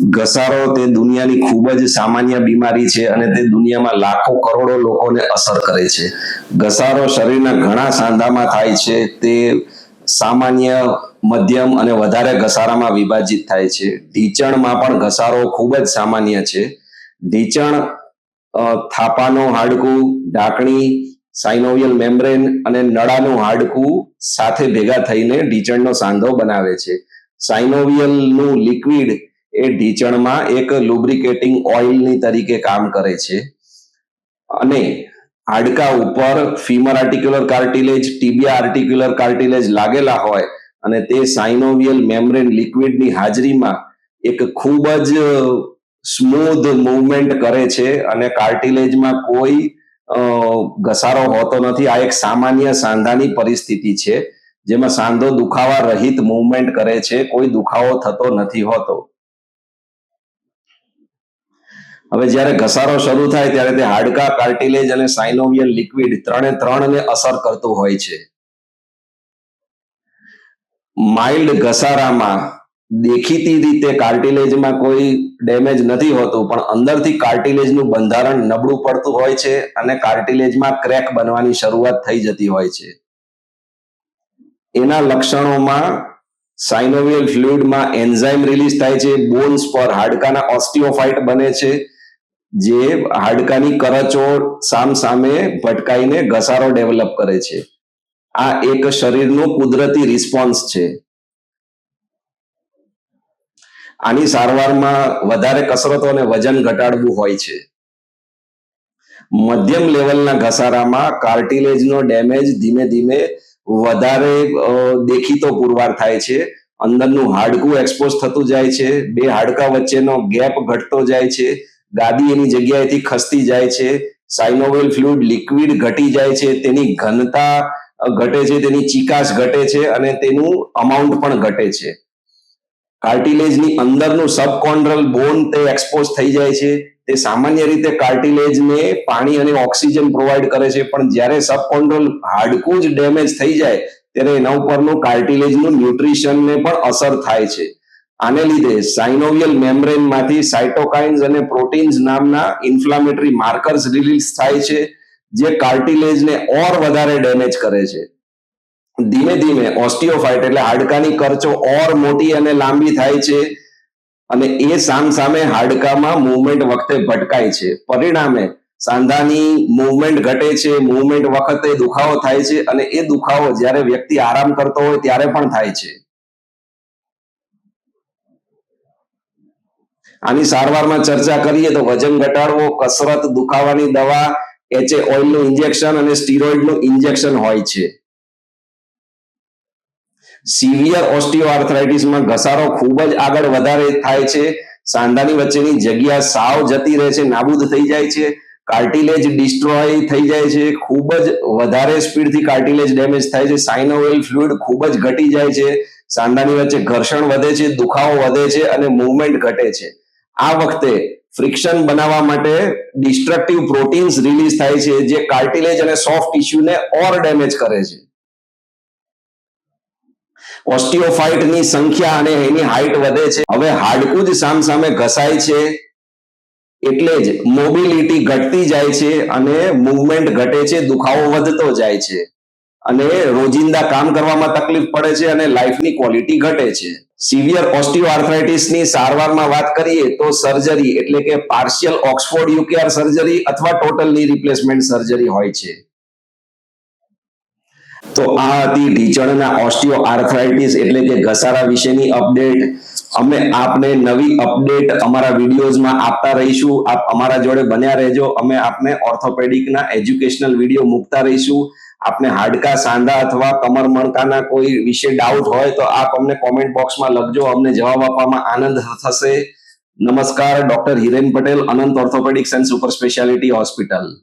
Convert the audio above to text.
ઘસારો તે દુનિયાની ખૂબ જ સામાન્ય બીમારી છે અને તે દુનિયામાં લાખો કરોડો લોકોને અસર કરે છે. ઘસારો શરીરના ઘણા સાંધામાં થાય છે. તે સામાન્ય, મધ્યમ અને વધારે ઘસારામાં વિભાજિત થાય છે. ઢીંચણમાં પણ ઘસારો ખૂબ જ સામાન્ય છે. ઢીંચણ થાપાનું હાડકું, ઢાંકણી, સાઇનોવિયલ મેમ્બ્રેન અને નળાનું હાડકું સાથે ભેગા થઈને ઢીંચણનો સાંધો બનાવે છે. સાઇનોવિયલનું લિક્વિડ એ ઢીંચણમાં એક લુબ્રિકેટિંગ ઓઇલની તરીકે કામ કરે છે. અને હાડકા ઉપર ફીમર આર્ટિક્યુલર કાર્ટિલેજ, ટીબિયા આર્ટિક્યુલર કાર્ટિલેજ લાગેલા હોય અને તે સાઇનોવિયલ મેમ્બ્રેન લિક્વિડની હાજરીમાં એક ખૂબ જ સ્મૂધ મૂવમેન્ટ કરે છે અને કાર્ટિલેજમાં કોઈ ઘસારો હોતો નથી. આ એક સામાન્ય સાંધાની પરિસ્થિતિ છે જેમાં સાંધો દુખાવા રહિત મૂવમેન્ટ કરે છે, કોઈ દુખાવો થતો નથી હોતો. હવે જ્યારે ઘસારો શરૂ થાય ત્યારે તે હાડકા, કાર્ટિલેજ અને સાઇનોવિયલ લિક્વિડ ત્રણને અસર કરતું હોય છે. માઇલ્ડ ઘસારામાં દેખીતી રીતે કાર્ટિલેજમાં કોઈ ડેમેજ નથી હોતું, પણ અંદરથી કાર્ટિલેજનું બંધારણ નબળું પડતું હોય છે અને કાર્ટિલેજમાં ક્રેક બનવાની શરૂઆત થઈ જતી હોય છે. એના લક્ષણોમાં સાઇનોવિયલ ફ્લુઇડમાં એન્ઝાઇમ રિલીઝ થાય છે, બોન્સ પર હાડકાના ઓસ્ટિયોફાઇટ બને છે, જે હાડકાની કરચો સામે ભટકાઈને ઘસારો ડેવલપ કરે છે. આ એક શરીરનો કુદરતી રિસ્પોન્સ છે. આની સારવારમાં વધારે કસરતો અને વજન ઘટાડવું હોય છે. મધ્યમ લેવલના ઘસારામાં કાર્ટિલેજનો ડેમેજ ધીમે ધીમે વધારે દેખીતો પુરવાર થાય છે. અંદરનું હાડકું એક્સપોઝ થતું જાય છે, બે હાડકા વચ્ચેનો ગેપ ઘટતો જાય છે, ગાદી એની જગ્યાએથી ખસતી જાય છે, સાઇનોવિયલ ફ્લુઇડ લિક્વિડ ઘટી જાય છે, તેની ઘનતા ઘટે છે, તેની ચીકાશ ઘટે છે અને તેનું અમાઉન્ટ પણ ઘટે છે. કાર્ટિલેજની અંદરનું સબકોન્ડ્રલ બોન તે એક્સપોઝ થઈ જાય છે. તે સામાન્ય રીતે કાર્ટિલેજને પાણી અને ઓક્સિજન પ્રોવાઈડ કરે છે, પણ જ્યારે સબકોન્ડ્રલ હાડકું જ ડેમેજ થઈ જાય ત્યારે એના ઉપરનું કાર્ટિલેજનું ન્યુટ્રિશનને પણ અસર થાય છે. આને લીધે સાઇનોવિયલ મેમ્બ્રેનમાંથી સાઇટોકાઇન્સ અને પ્રોટીન્સ નામના ઇન્ફ્લામેટરી માર્કર્સ રિલીઝ થાય છે, જે કાર્ટિલેજને ઓર વધારે ડેમેજ કરે છે. ધીમે ધીમે ઓસ્ટિયોફાઇટ એટલે હાડકાની કરચો ઓર મોટી અને લાંબી થાય છે અને એ સામે હાડકામાં મૂવમેન્ટ વખતે ભટકાય છે. પરિણામે સાંધાની મૂવમેન્ટ ઘટે છે, મૂવમેન્ટ વખતે દુખાવો થાય છે અને એ દુખાવો જ્યારે વ્યક્તિ આરામ કરતો હોય ત્યારે પણ થાય છે. આની સારવારમાં ચર્ચા કરીએ તો વજન ઘટાડવો, કસરત, દુખાવાની દવા, HA ઓઇલનું ઇન્જેક્શન અને સ્ટીરોઇડનું ઇન્જેક્શન હોય છે. સિવિયર ઓસ્ટિયોઆર્થરાઇટિસમાં ઘસારો ખૂબ જ આગળ વધારે થાય છે. સાંધાની વચ્ચેની જગ્યા સાવ જતી રહે છે, નાબૂદ થઈ જાય છે, કાર્ટિલેજ ડિસ્ટ્રોય થઈ જાય છે, ખૂબ જ વધારે સ્પીડથી કાર્ટિલેજ ડેમેજ થાય છે, સાઇનોવિયલ ફ્લુઇડ ખૂબ જ ઘટી જાય છે, સાંધાની વચ્ચે ઘર્ષણ વધે છે, દુખાવો વધે છે અને મૂવમેન્ટ ઘટે છે. આ વખતે ફ્રિક્શન બનાવવા માટે ડિસ્ટ્રક્ટિવ પ્રોટીન્સ રિલીઝ થાય છે, જે કાર્ટિલેજ અને સોફ્ટ ટિશ્યુને ઓર ડેમેજ કરે છે. ઓસ્ટિયોફાઇટની સંખ્યા અને એની હાઇટ વધે છે. હવે હાડકું જ સામે ઘસાય છે એટલે જ મોબિલિટી ઘટતી જાય છે અને મૂવમેન્ટ ઘટે છે, દુખાવો વધતો જાય છે અને રોજિંદા કામ કરવામાં તકલીફ પડે છે અને લાઈફની ક્વોલિટી ઘટે છે. સિવિયર ઓસ્ટિયોઆર્થરાઇટિસની સારવારમાં વાત કરીએ તો સર્જરી એટલે કે પાર્શિયલ ઓક્સફોર્ડ યુકેઆર સર્જરી અથવા ટોટલ ની રિપ્લેસમેન્ટ સર્જરી હોય છે. તો આ હતી ઢીંચણના ઓસ્ટિયોઆર્થરાઇટિસ એટલે કે ઘસારા વિશેની અપડેટ. અમે આપને નવી અપડેટ અમારા વિડીયોઝમાં આપતા રહીશું. આપ અમારા જોડે બન્યા રહેજો. અમે આપને ઓર્થોપેડિકના એજ્યુકેશનલ વિડીયો મૂકતા રહીશું. આપને હાડકા, સાંધા અથવા કમર મણકાના કોઈ વિશે ડાઉટ હોય તો આપ અમને કોમેન્ટ બોક્સમાં લખજો. અમને જવાબ આપવામાં આનંદ થશે. નમસ્કાર. Doctor Hiren Patel, Anant orthopaedics and super speciality hospital.